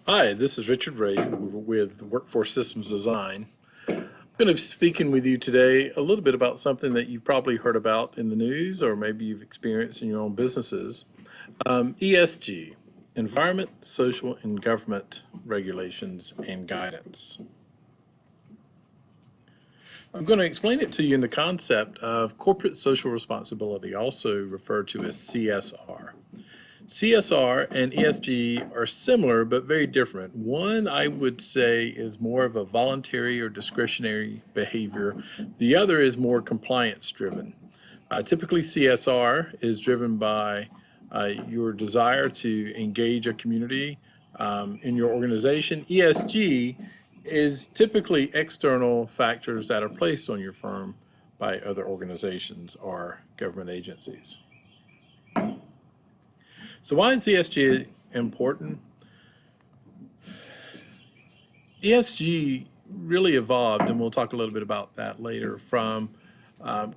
Hi, this is Richard Ray with Workforce Systems Design. I'm going to be speaking with you today a little bit about something that you've probably heard about in the news or maybe you've experienced in your own businesses. ESG, Environment, Social, and Government Regulations and Guidance. I'm going to explain it to you in the concept of corporate social responsibility, also referred to as CSR. CSR and ESG are similar but very different. One, I would say, is more of a voluntary or discretionary behavior. The other is more compliance driven. Typically, CSR is driven by your desire to engage a community in your organization. ESG is typically external factors that are placed on your firm by other organizations or government agencies. So why is ESG important? ESG really evolved, and we'll talk a little bit about that later, from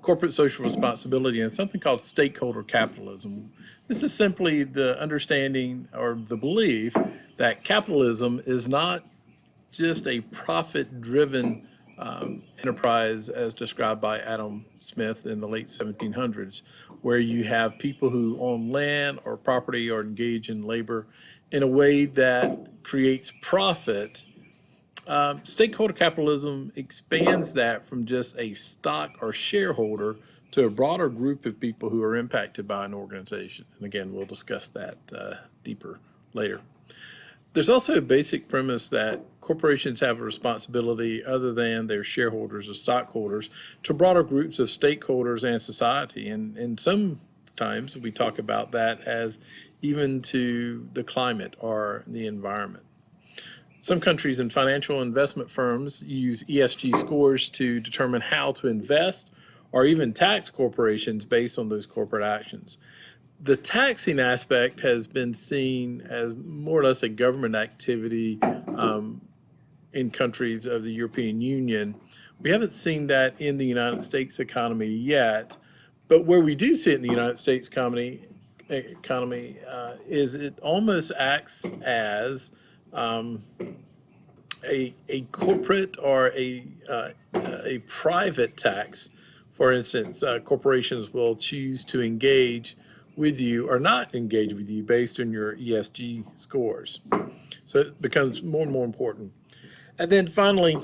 corporate social responsibility and something called stakeholder capitalism. This is simply the understanding or the belief that capitalism is not just a profit-driven enterprise as described by Adam Smith in the late 1700s, where you have people who own land or property or engage in labor in a way that creates profit. Stakeholder capitalism expands that from just a stock or shareholder to a broader group of people who are impacted by an organization. And again, we'll discuss that deeper later. There's also a basic premise that corporations have a responsibility other than their shareholders or stockholders to broader groups of stakeholders and society. And sometimes we talk about that as even to the climate or the environment. Some countries and financial investment firms use ESG scores to determine how to invest or even tax corporations based on those corporate actions. The taxing aspect has been seen as more or less a government activity in countries of the European Union. We haven't seen that in the United States economy yet, but where we do see it in the United States economy is it almost acts as a corporate or a private tax. For instance, corporations will choose to engage with you or not engage with you based on your ESG scores. So it becomes more and more important. And then finally,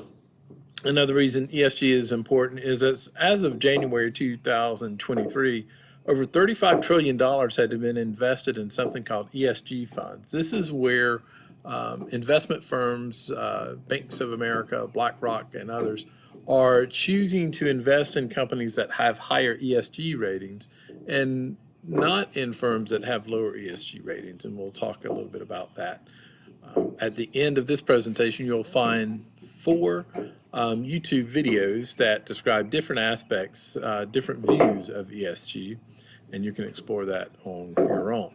another reason ESG is important is that as of January 2023, over $35 trillion had been invested in something called ESG funds. This is where investment firms, Banks of America, BlackRock, and others are choosing to invest in companies that have higher ESG ratings and not in firms that have lower ESG ratings. And we'll talk a little bit about that. At the end of this presentation, you'll find 4 YouTube videos that describe different aspects, different views of ESG, and you can explore that on your own.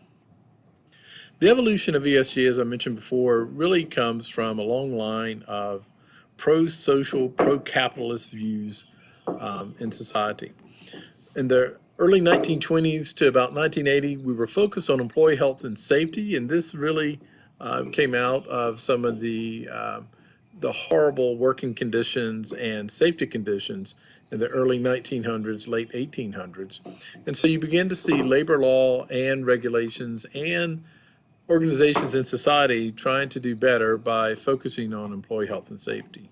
The evolution of ESG, as I mentioned before, really comes from a long line of pro-social, pro-capitalist views in society. In the early 1920s to about 1980, we were focused on employee health and safety, and this really came out of some of the horrible working conditions and safety conditions in the early 1900s, late 1800s. And so you begin to see labor law and regulations and organizations in society trying to do better by focusing on employee health and safety.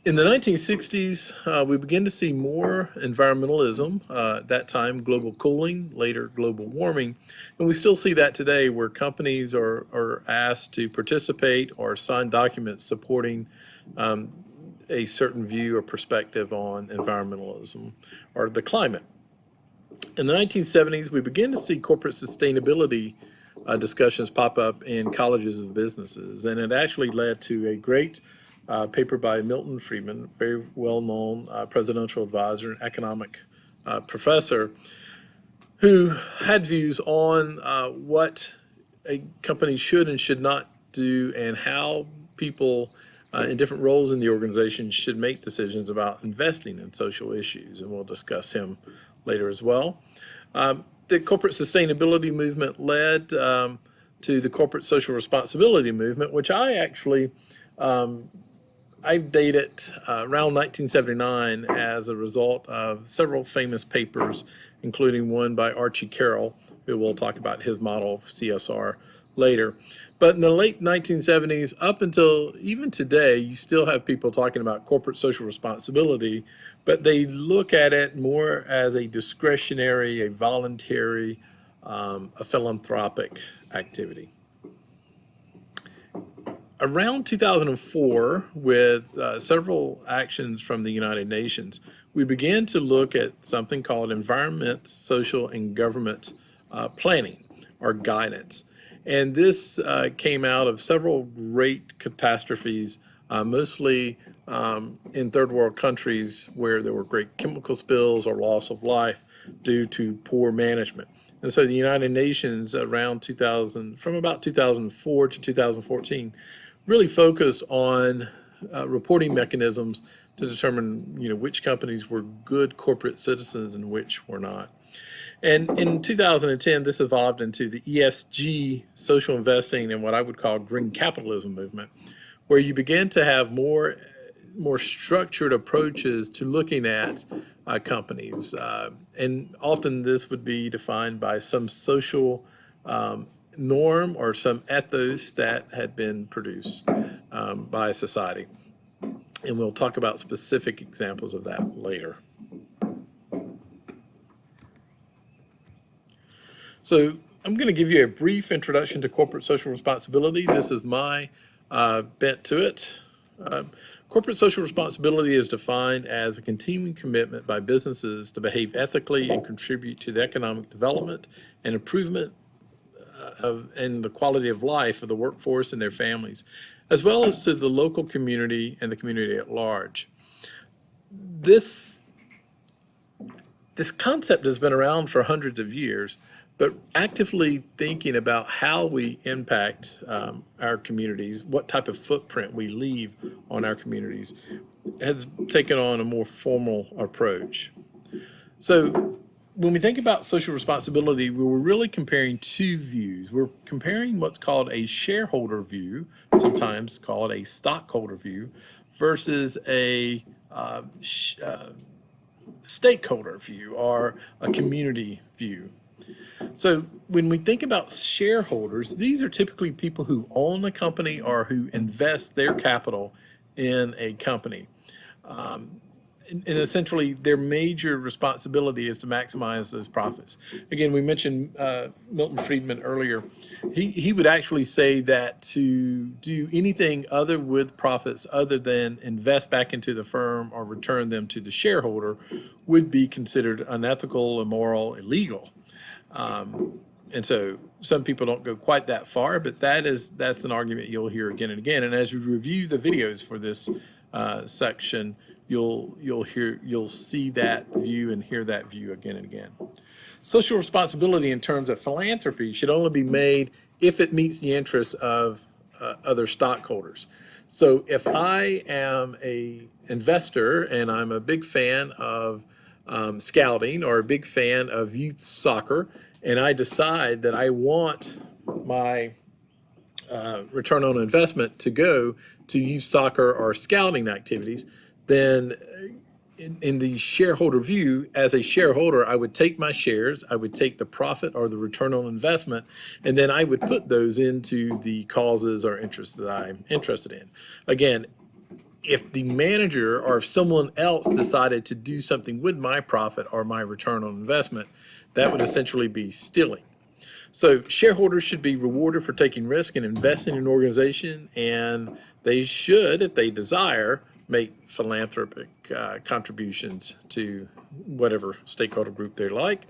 In the 1960s, we begin to see more environmentalism, at that time global cooling, later global warming, and we still see that today where companies are asked to participate or sign documents supporting a certain view or perspective on environmentalism or the climate. In the 1970s, we begin to see corporate sustainability discussions pop up in colleges of businesses, and it actually led to a great paper by Milton Friedman, very well-known presidential advisor and economic professor, who had views on what a company should and should not do and how people in different roles in the organization should make decisions about investing in social issues, and we'll discuss him later as well. The corporate sustainability movement led to the corporate social responsibility movement, which I actually I date it around 1979 as a result of several famous papers, including one by Archie Carroll, who we'll talk about his model of CSR later. But in the late 1970s, up until even today, you still have people talking about corporate social responsibility, but they look at it more as a discretionary, a voluntary, a philanthropic activity. Around 2004, with several actions from the United Nations, we began to look at something called environment, social, and government planning, or guidance. And this came out of several great catastrophes, mostly in third world countries where there were great chemical spills or loss of life due to poor management. And so the United Nations around 2000, from about 2004 to 2014, really focused on reporting mechanisms to determine, which companies were good corporate citizens and which were not. And in 2010, this evolved into the ESG, social investing, and what I would call green capitalism movement, where you begin to have more structured approaches to looking at companies. And often this would be defined by some social norm or some ethos that had been produced by society. And we'll talk about specific examples of that later. So I'm going to give you a brief introduction to corporate social responsibility. This is my bent to it. Corporate social responsibility is defined as a continuing commitment by businesses to behave ethically and contribute to the economic development and improvement and the quality of life of the workforce and their families, as well as to the local community and the community at large. This concept has been around for hundreds of years, but actively thinking about how we impact our communities, what type of footprint we leave on our communities, has taken on a more formal approach. So when we think about social responsibility, we were really comparing two views. We're comparing what's called a shareholder view, sometimes called a stockholder view, versus a stakeholder view or a community view. So when we think about shareholders, these are typically people who own a company or who invest their capital in a company. And essentially, their major responsibility is to maximize those profits. Again, we mentioned Milton Friedman earlier. He would actually say that to do anything other with profits other than invest back into the firm or return them to the shareholder would be considered unethical, immoral, illegal. And so some people don't go quite that far, but that's an argument you'll hear again and again. And as you review the videos for this section, you'll see that view and hear that view again and again. Social responsibility in terms of philanthropy should only be made if it meets the interests of other stockholders. So if I am a investor and I'm a big fan of scouting or a big fan of youth soccer, and I decide that I want my return on investment to go to youth soccer or scouting activities, then in the shareholder view, as a shareholder, I would take my shares, I would take the profit or the return on investment, and then I would put those into the causes or interests that I'm interested in. Again, if the manager or if someone else decided to do something with my profit or my return on investment, that would essentially be stealing. So shareholders should be rewarded for taking risk and investing in an organization, and they should, if they desire, make philanthropic contributions to whatever stakeholder group they like.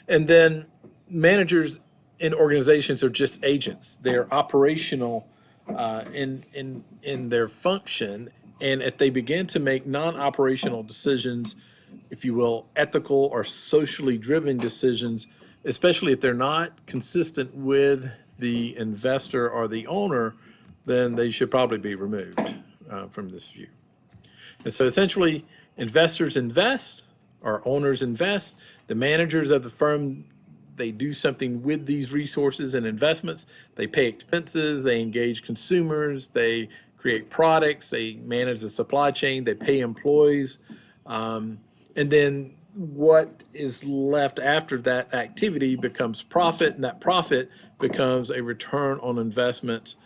And then managers in organizations are just agents. They're operational in their function, and if they begin to make non-operational decisions, if you will, ethical or socially driven decisions, especially if they're not consistent with the investor or the owner, then they should probably be removed from this view. And so essentially, investors invest, or owners invest. The managers of the firm they do something with these resources and investments. They pay expenses, they engage consumers, they create products, they manage the supply chain, they pay employees. And then what is left after that activity becomes profit, and that profit becomes a return on investment.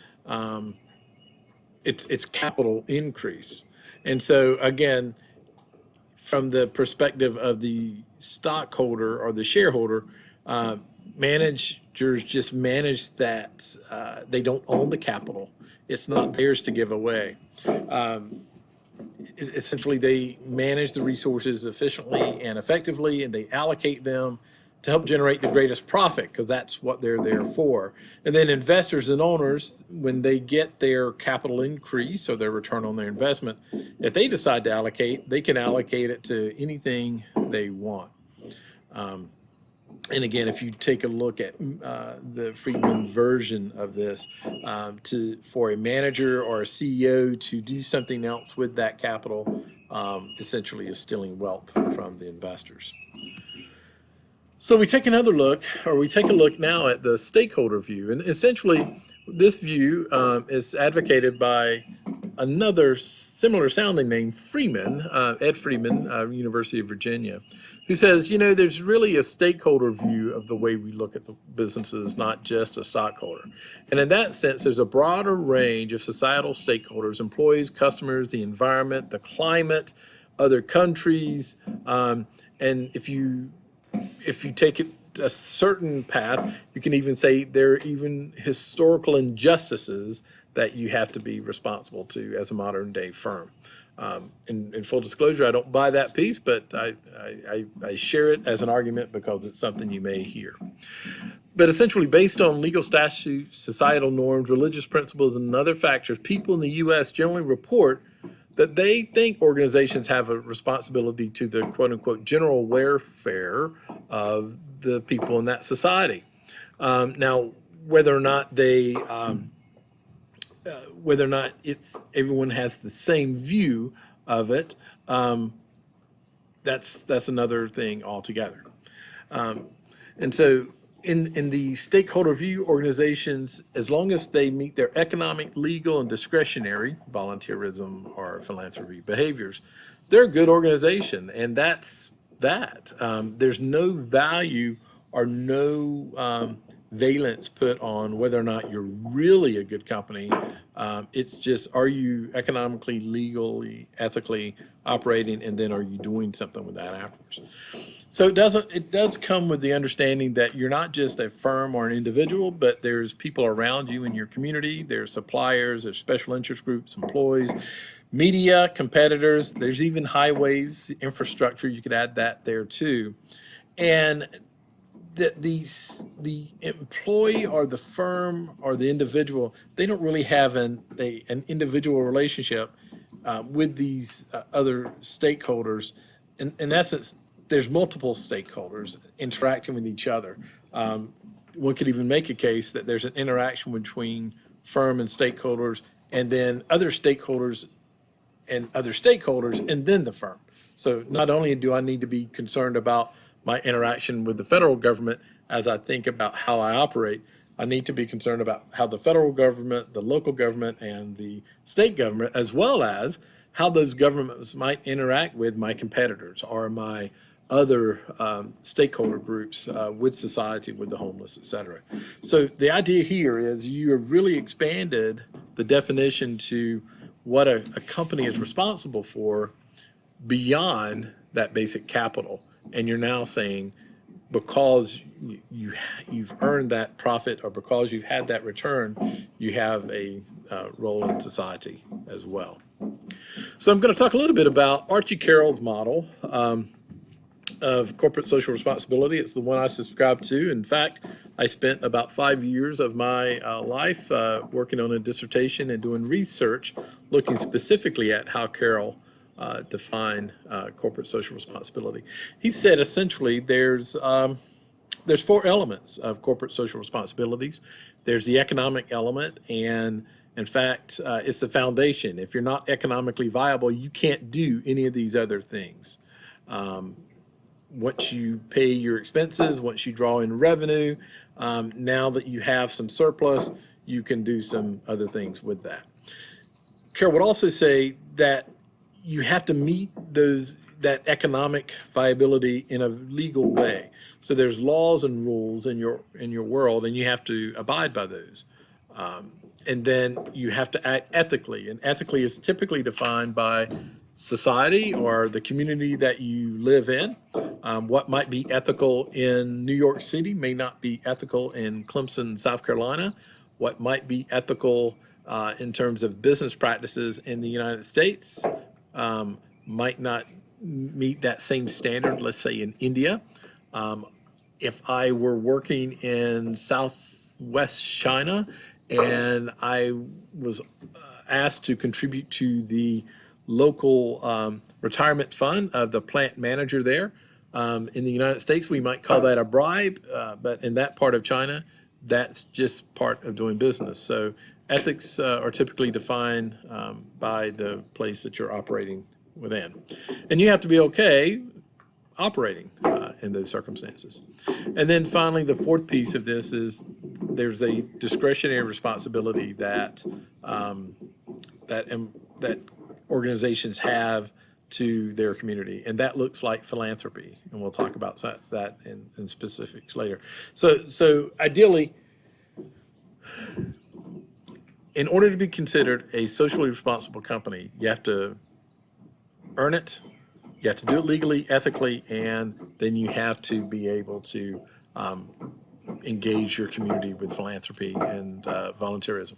It's capital increase. And so again, from the perspective of the stockholder or the shareholder, managers just manage that. They don't own the capital. It's not theirs to give away. Essentially, they manage the resources efficiently and effectively, and they allocate them to help generate the greatest profit, because that's what they're there for. And then investors and owners, when they get their capital increase or their return on their investment, if they decide to allocate, they can allocate it to anything they want. And again, if you take a look at the Friedman version of this, for a manager or a CEO to do something else with that capital, essentially is stealing wealth from the investors. So we take another look, or we take a look now at the stakeholder view. And essentially, this view is advocated by another similar sounding name, Freeman, Ed Freeman, University of Virginia, who says, you know, there's really a stakeholder view of the way we look at the businesses, not just a stockholder. And in that sense, there's a broader range of societal stakeholders: employees, customers, the environment, the climate, other countries. And if you take it a certain path, you can even say there are even historical injustices that you have to be responsible to as a modern day firm. In full disclosure, I don't buy that piece, but I share it as an argument because it's something you may hear. But essentially, based on legal statutes, societal norms, religious principles, and other factors, people in the U.S. generally report that they think organizations have a responsibility to the quote-unquote general welfare of the people in that society. Now, whether or not everyone has the same view of it, that's another thing altogether. And so in the stakeholder view, organizations, as long as they meet their economic, legal, and discretionary, volunteerism or philanthropy behaviors, they're a good organization, and that's that. There's no value or no valence put on whether or not you're really a good company. It's just, are you economically, legally, ethically operating, and then are you doing something with that afterwards? So it does come with the understanding that you're not just a firm or an individual, but there's people around you in your community. There's suppliers, there's special interest groups, employees, media, competitors. There's even highways, infrastructure. You could add that there too. And the employee or the firm or the individual, they don't really have an individual relationship with these other stakeholders. In essence, there's multiple stakeholders interacting with each other. One could even make a case that there's an interaction between firm and stakeholders, and then other stakeholders, and then the firm. So not only do I need to be concerned about my interaction with the federal government as I think about how I operate, I need to be concerned about how the federal government, the local government, and the state government, as well as how those governments might interact with my competitors or my other stakeholder groups with society, with the homeless, et cetera. So the idea here is you have really expanded the definition to what a company is responsible for beyond that basic capital. And you're now saying, because you've earned that profit, or because you've had that return, you have a role in society as well. So I'm going to talk a little bit about Archie Carroll's model of corporate social responsibility. It's the one I subscribe to. In fact, I spent about 5 years of my life working on a dissertation and doing research looking specifically at how Carroll defined corporate social responsibility. He said essentially there's 4 elements of corporate social responsibilities. There's the economic element, and in fact, it's the foundation. If you're not economically viable, you can't do any of these other things. once you pay your expenses, once you draw in revenue, now that you have some surplus, you can do some other things with that. Carroll would also say that you have to meet that economic viability in a legal way. So there's laws and rules in your world, and you have to abide by those. And then you have to act ethically, and ethically is typically defined by society or the community that you live in. What might be ethical in New York City may not be ethical in Clemson, South Carolina. What might be ethical in terms of business practices in the United States might not meet that same standard, let's say in India. If I were working in Southwest China and I was asked to contribute to the local retirement fund of the plant manager there, in the United States, we might call that a bribe, but in that part of China, that's just part of doing business. So ethics are typically defined by the place that you're operating within. And you have to be okay operating in those circumstances. And then finally, the fourth piece of this is there's a discretionary responsibility that that organizations have to their community, and that looks like philanthropy, and we'll talk about that in specifics later. So ideally, in order to be considered a socially responsible company, you have to earn it, you have to do it legally, ethically, and then you have to be able to engage your community with philanthropy and volunteerism.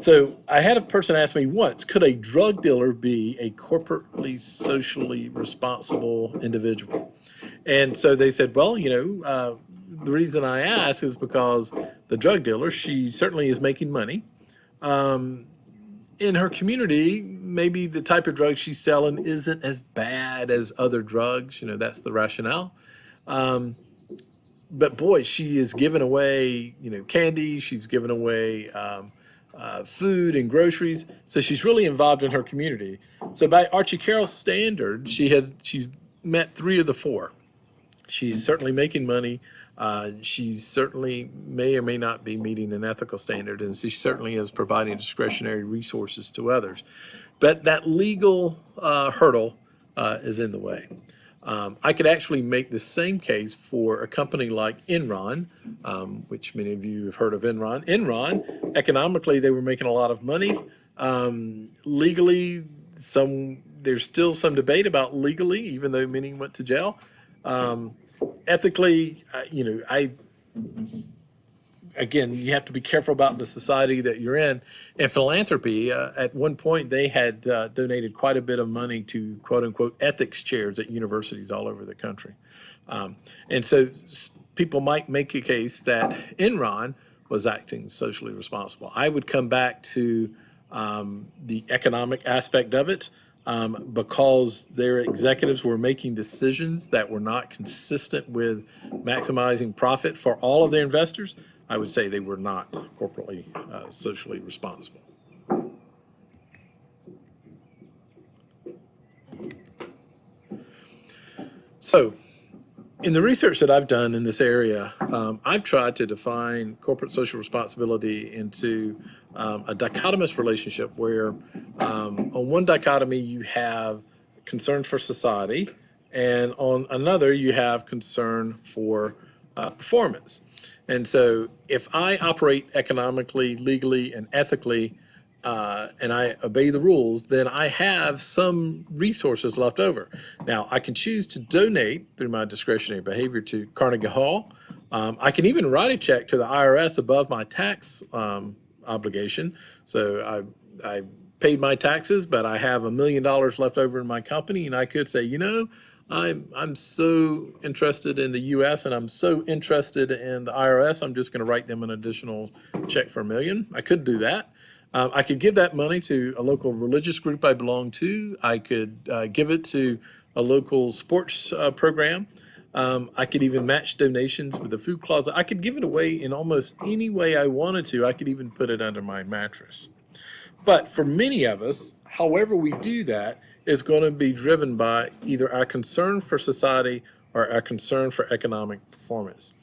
So I had a person ask me once, could a drug dealer be a corporately socially responsible individual? And so they said, well, the reason I ask is because the drug dealer, she certainly is making money. In her community, maybe the type of drugs she's selling isn't as bad as other drugs. That's the rationale. But boy, she is giving away, candy. She's giving away food and groceries. So she's really involved in her community. So by Archie Carroll's standard, she's met 3 of the 4. She's certainly making money. She certainly may or may not be meeting an ethical standard, and she certainly is providing discretionary resources to others. But that legal hurdle is in the way. I could actually make the same case for a company like Enron, which many of you have heard of Enron. Enron, economically, they were making a lot of money. Legally, there's still some debate about legally, even though many went to jail. Ethically, again, you have to be careful about the society that you're in. And philanthropy, at one point, they had donated quite a bit of money to quote unquote ethics chairs at universities all over the country. And so people might make a case that Enron was acting socially responsible. I would come back to the economic aspect of it. Because their executives were making decisions that were not consistent with maximizing profit for all of their investors, I would say they were not corporately socially responsible. So, in the research that I've done in this area, I've tried to define corporate social responsibility into a dichotomous relationship where on one dichotomy you have concern for society, and on another you have concern for performance. And so if I operate economically, legally, and ethically, and I obey the rules, then I have some resources left over. Now, I can choose to donate through my discretionary behavior to Carnegie Hall. I can even write a check to the IRS above my tax obligation. So I paid my taxes, but I have $1 million left over in my company, and I could say, I'm so interested in the U.S. and I'm so interested in the IRS, I'm just going to write them an additional check for $1 million. I could do that. I could give that money to a local religious group I belong to. I could give it to a local sports program. I could even match donations with the food closet. I could give it away in almost any way I wanted to. I could even put it under my mattress. But for many of us, however we do that is going to be driven by either our concern for society or a concern for economic performance.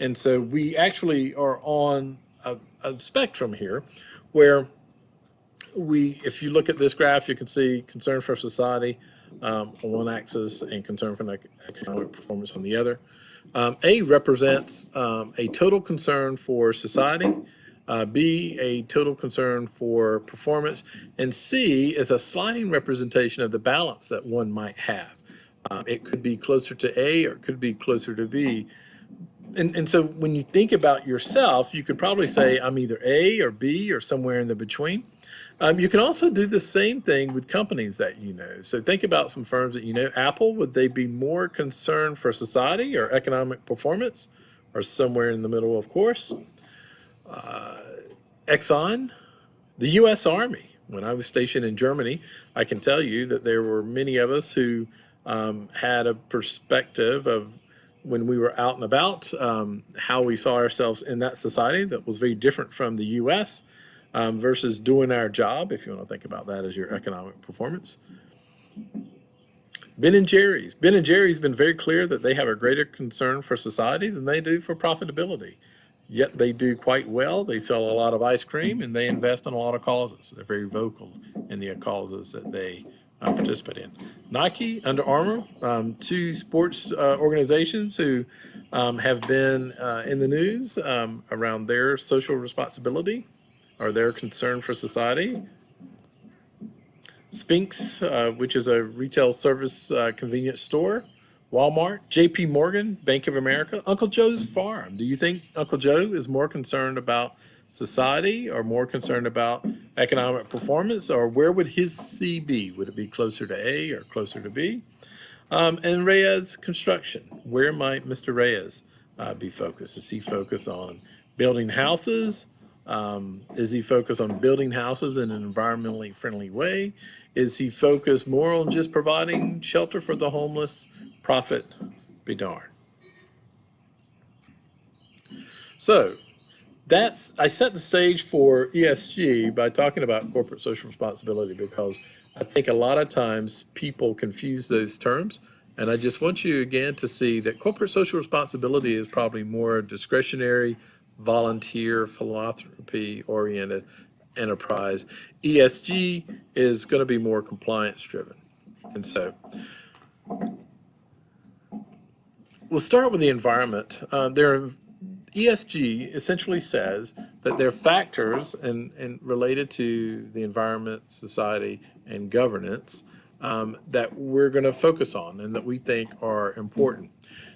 And so we actually are on a spectrum here where if you look at this graph, you can see concern for society on one axis and concern for economic performance on the other. A represents a total concern for society, B, a total concern for performance, and C is a sliding representation of the balance that one might have. It could be closer to A or it could be closer to B. And so when you think about yourself, you could probably say I'm either A or B or somewhere in the between. You can also do the same thing with companies that you know. So think about some firms that you know. Apple, would they be more concerned for society or economic performance, or somewhere in the middle, of course? Exxon, the U.S. Army. When I was stationed in Germany, I can tell you that there were many of us who had a perspective of when we were out and about, how we saw ourselves in that society that was very different from the U.S. Versus doing our job, if you want to think about that as your economic performance. Ben and Jerry's. Ben and Jerry's been very clear that they have a greater concern for society than they do for profitability. Yet they do quite well. They sell a lot of ice cream and they invest in a lot of causes. They're very vocal in the causes that they participate in. Nike, Under Armour, two sports organizations who have been in the news around their social responsibility or their concern for society. Spinks, which is a retail service convenience store. Walmart, JP Morgan, Bank of America, Uncle Joe's Farm. Do you think Uncle Joe is more concerned about society or more concerned about economic performance, or where would his C be? Would it be closer to A or closer to B? And Reyes Construction, where might Mr. Reyes be focused? Is he focused on building houses? Is he focused on building houses in an environmentally friendly way? Is he focused more on just providing shelter for the homeless? Profit be darned. So I set the stage for ESG by talking about corporate social responsibility, because I think a lot of times people confuse those terms. And I just want you again to see that corporate social responsibility is probably more discretionary, volunteer, philanthropy-oriented enterprise. ESG is going to be more compliance-driven. And so we'll start with the environment. ESG essentially says that there are factors and related to the environment, society, and governance that we're going to focus on and that we think are important.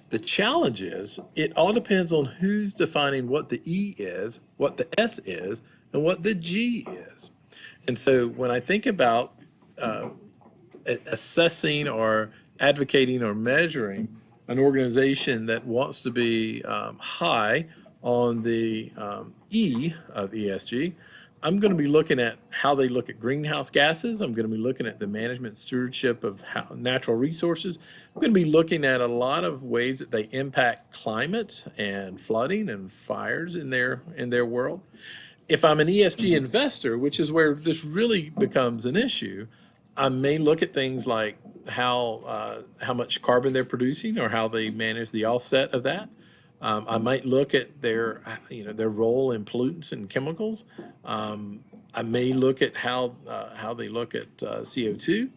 The challenge is it all depends on who's defining what the E is, what the S is, and what the G is. And so when I think about assessing or advocating or measuring an organization that wants to be high on the E of ESG, I'm going to be looking at how they look at greenhouse gases. I'm going to be looking at the management stewardship of natural resources. I'm going to be looking at a lot of ways that they impact climate and flooding and fires in their world. If I'm an ESG investor, which is where this really becomes an issue, I may look at things like how much carbon they're producing or how they manage the offset of that. I might look at their role in pollutants and chemicals. I may look at how they look at CO2.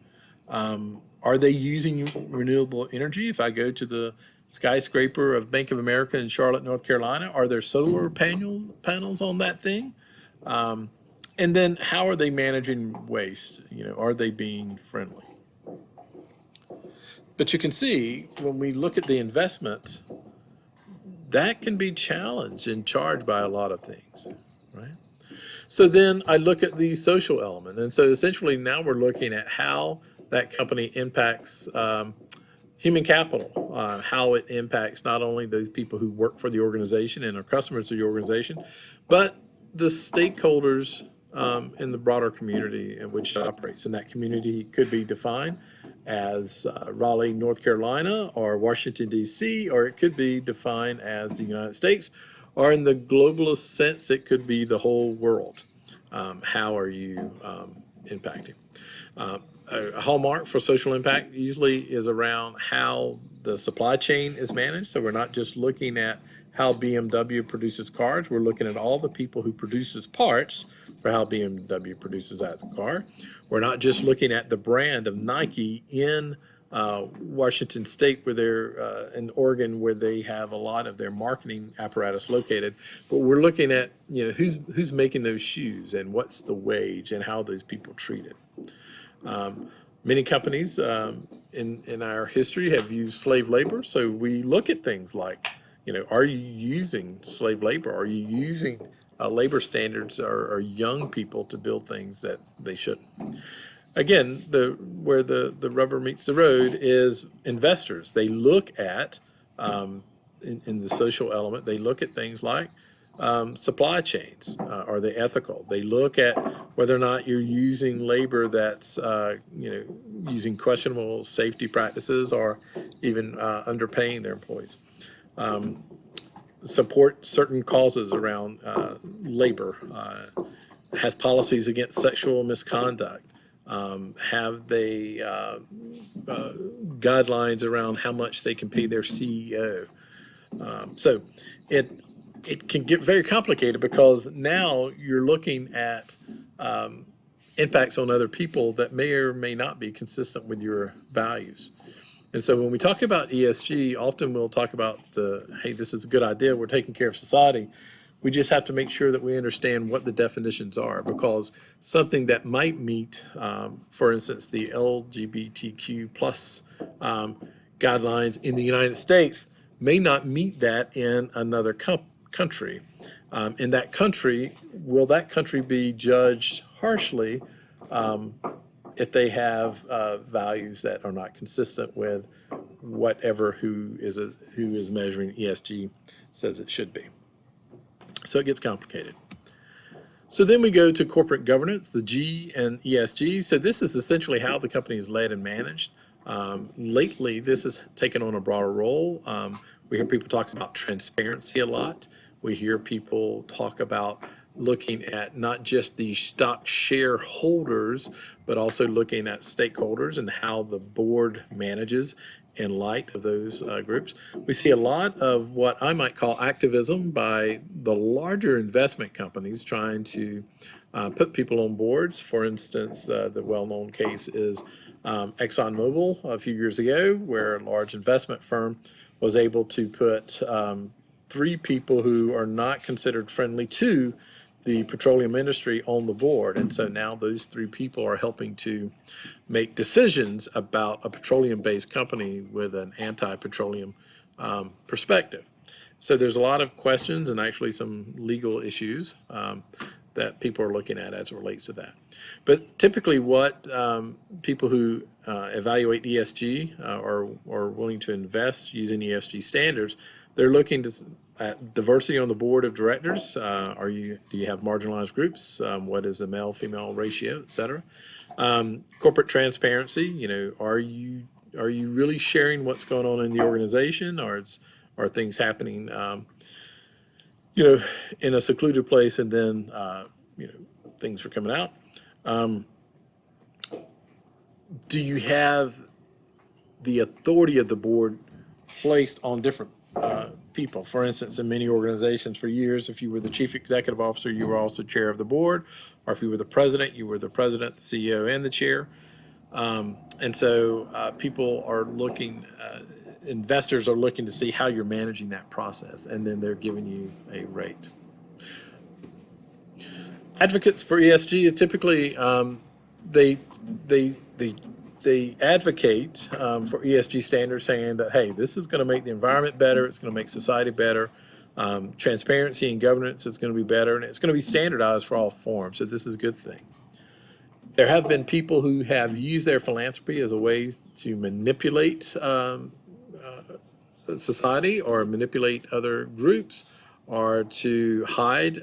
Are they using renewable energy? If I go to the skyscraper of Bank of America in Charlotte, North Carolina, are there solar panels on that thing? And then how are they managing waste? Are they being friendly? But you can see when we look at the investments, that can be challenged and charged by a lot of things, right? So then I look at the social element. And so essentially now we're looking at how that company impacts human capital, how it impacts not only those people who work for the organization and are customers of the organization, but the stakeholders in the broader community in which it operates. And that community could be defined as Raleigh, North Carolina, or Washington, D.C., or it could be defined as the United States, or in the globalist sense, it could be the whole world. How are you impacting? a hallmark for social impact usually is around how the supply chain is managed. So we're not just looking at how BMW produces cars, we're looking at all the people who produces parts for how BMW produces that car. We're not just looking at the brand of Nike in Washington State, where they're in Oregon, where they have a lot of their marketing apparatus located, but we're looking at who's making those shoes and what's the wage and how those people treated. Many companies in our history have used slave labor, so we look at things like, are you using slave labor? Are you using labor standards or young people to build things that they shouldn't? Again, where the rubber meets the road is investors. They look at, in the social element, they look at things like supply chains. Are they ethical? They look at whether or not you're using labor that's using questionable safety practices or even underpaying their employees. Support certain causes around labor. Has policies against sexual misconduct. Have they guidelines around how much they can pay their CEO. So it can get very complicated, because now you're looking at impacts on other people that may or may not be consistent with your values. And so when we talk about ESG, often we'll talk about hey, this is a good idea, we're taking care of society. We just have to make sure that we understand what the definitions are, because something that might meet, for instance, the LGBTQ plus guidelines in the United States may not meet that in another country. In that country, will that country be judged harshly if they have values that are not consistent with whatever who is measuring ESG says it should be? So it gets complicated. So then we go to corporate governance, the G and ESG. So this is essentially how the company is led and managed. Lately, this has taken on a broader role. We hear people talk about transparency a lot. We hear people talk about looking at not just the stock shareholders, but also looking at stakeholders and how the board manages in light of those groups. We see a lot of what I might call activism by the larger investment companies trying to put people on boards. For instance, the well-known case is ExxonMobil a few years ago, where a large investment firm was able to put 3 people who are not considered friendly to the petroleum industry on the board. And so now those 3 people are helping to make decisions about a petroleum-based company with an anti-petroleum perspective. So there's a lot of questions and actually some legal issues that people are looking at as it relates to that. But typically what people who evaluate ESG or willing to invest using ESG standards, they're looking at diversity on the board of directors. Do you have marginalized groups? What is the male-female ratio, et cetera? Corporate transparency. Are you really sharing what's going on in the organization, or are things happening in a secluded place, and then things are coming out? Do you have the authority of the board placed on different people? For instance, in many organizations for years, if you were the chief executive officer, you were also chair of the board, or if you were the president, you were the president, the CEO, and the chair. And so people are looking, investors are looking to see how you're managing that process, and then they're giving you a rate. Advocates for ESG are typically they advocate for ESG standards, saying that, hey, this is going to make the environment better, it's going to make society better, transparency and governance is going to be better, and it's going to be standardized for all forms. So this is a good thing. There have been people who have used their philanthropy as a way to manipulate society or manipulate other groups, or to hide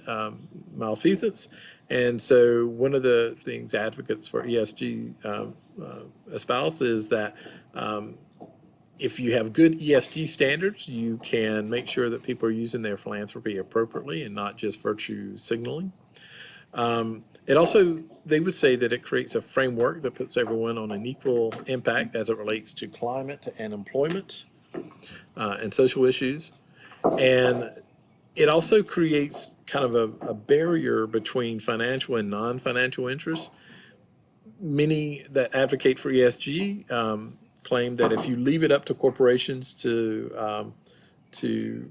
malfeasance. And so one of the things advocates for ESG espouse is that if you have good ESG standards, you can make sure that people are using their philanthropy appropriately and not just virtue signaling. It also, they would say that it creates a framework that puts everyone on an equal impact as it relates to climate and employment and social issues. And it also creates kind of a barrier between financial and non-financial interests. Many that advocate for ESG claim that if you leave it up to corporations to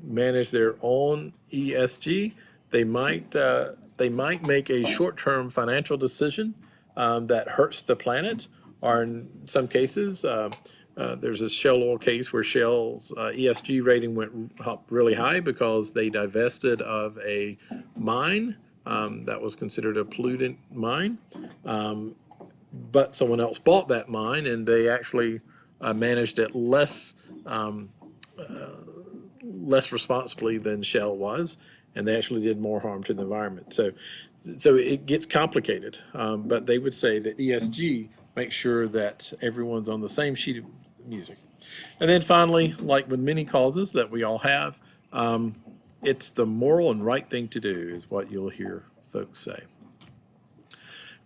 manage their own ESG, they might make a short-term financial decision that hurts the planet, or in some cases, there's a Shell oil case where Shell's ESG rating went up really high because they divested of a mine that was considered a pollutant mine, but someone else bought that mine and they actually managed it less responsibly than Shell was, and they actually did more harm to the environment. So it gets complicated, but they would say that ESG makes sure that everyone's on the same sheet of music. And then finally, like with many causes that we all have, it's the moral and right thing to do is what you'll hear folks say.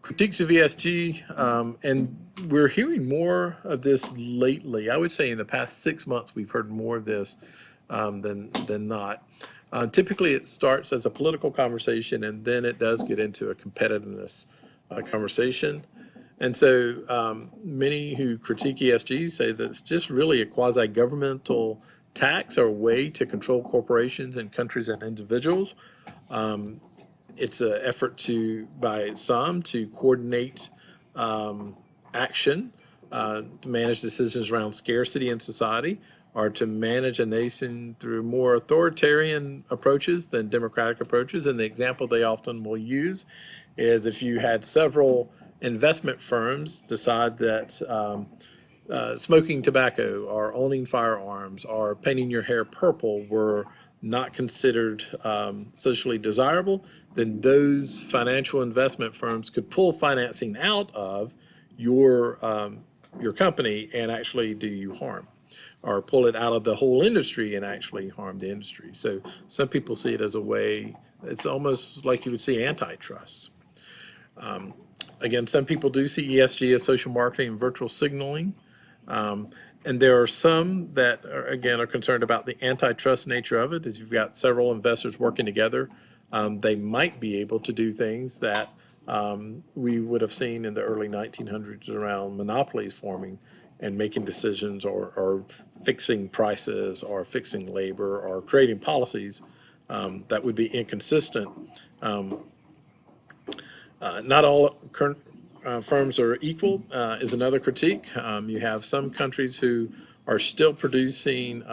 Critiques of ESG, and we're hearing more of this lately. I would say in the past 6 months, we've heard more of this than not. Typically, it starts as a political conversation, and then it does get into a competitiveness conversation. And so many who critique ESG say that it's just really a quasi-governmental tax or way to control corporations and countries and individuals. It's an effort by some to coordinate action to manage decisions around scarcity in society, or to manage a nation through more authoritarian approaches than democratic approaches. And the example they often will use is if you had several investment firms decide that smoking tobacco or owning firearms or painting your hair purple were not considered socially desirable, then those financial investment firms could pull financing out of your company and actually do you harm, or pull it out of the whole industry and actually harm the industry. So some people see it as a way, it's almost like you would see antitrust. Again, some people do see ESG as social marketing and virtual signaling. And there are some that are concerned about the antitrust nature of it. As you've got several investors working together, they might be able to do things that we would have seen in the early 1900s around monopolies forming and making decisions, or fixing prices, or fixing labor, or creating policies that would be inconsistent. Not all current firms are equal is another critique. You have some countries who are still producing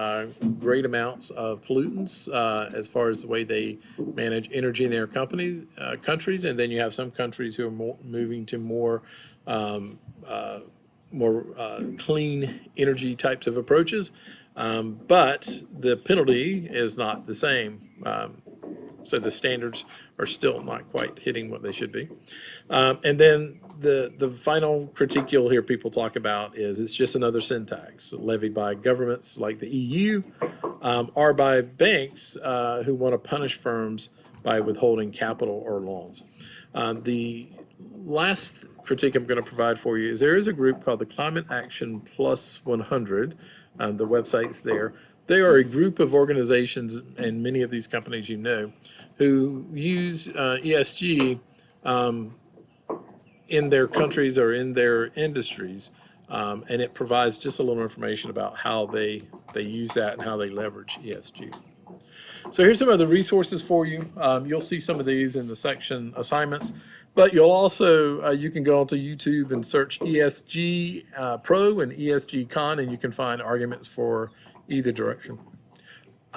great amounts of pollutants as far as the way they manage energy in their countries, and then you have some countries who are moving to more clean energy types of approaches, but the penalty is not the same. So the standards are still not quite hitting what they should be. And then the final critique you'll hear people talk about is it's just another sin tax levied by governments like the EU or by banks who want to punish firms by withholding capital or loans. The last critique I'm going to provide for you is there is a group called the Climate Action Plus 100. The website's there. They are a group of organizations, and many of these companies who use ESG in their countries or in their industries, and it provides just a little information about how they use that and how they leverage ESG. So here's some of the resources for you. You'll see some of these in the section assignments, but you'll also, you can go onto YouTube and search ESG Pro and ESG Con, and you can find arguments for either direction.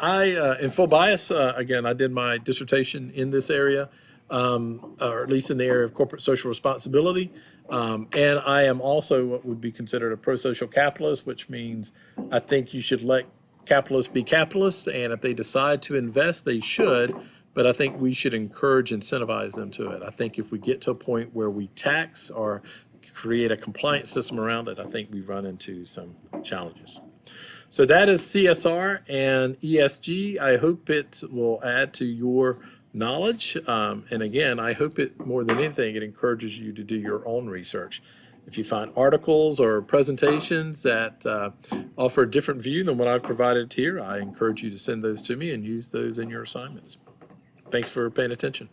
In full bias, again, I did my dissertation in this area, or at least in the area of corporate social responsibility. And I am also what would be considered a pro-social capitalist, which means I think you should let capitalists be capitalists, and if they decide to invest, they should, but I think we should encourage, incentivize them to it. I think if we get to a point where we tax or create a compliance system around it, I think we run into some challenges. So that is CSR and ESG. I hope it will add to your knowledge. And again, I hope it more than anything, it encourages you to do your own research. If you find articles or presentations that offer a different view than what I've provided here, I encourage you to send those to me and use those in your assignments. Thanks for paying attention.